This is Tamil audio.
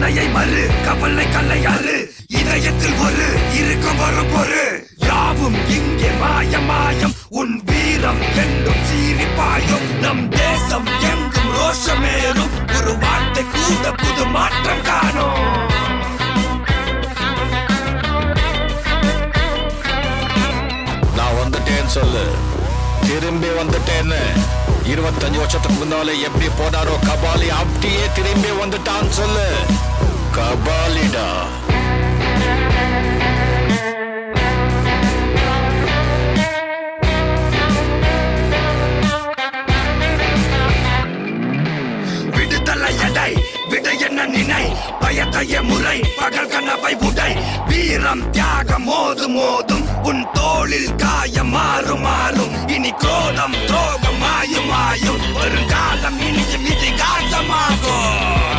கவலையை மறு கவலை கல்லையாறு இதயத்தில் ஒரு இருக்கும் வரும் பொறு யாவும் இங்கே மாயம் மாயம் உன் வீரம் என்றும் சீரிப்பாயும் நம் தேசம் எங்கும் ரோஷமேறும் ஒரு வார்த்தை கூட புது மாற்றம் காணும் நான் வந்துட்டேன்னு சொல்லு திரும்பி வந்துட்டேன்னு 25 வருஷத்துக்கு முன்னாலே எப்படி போனாரோ கபாலி அப்படியே திரும்பி வந்துட்டான்னு சொல்லு கபாலிடா விடுதலை எடை விட என்ன நினை பயத்தைய முறை பகல் கனவை உடை வீரம் தியாகம் மோதும் மோதும் உன் தோளில் காயம் மாறும் மாறும் இனி கோலம் துரோகம் மாயும் மாயும் வருங்காலம் இனியும் இதிகாசமாகும்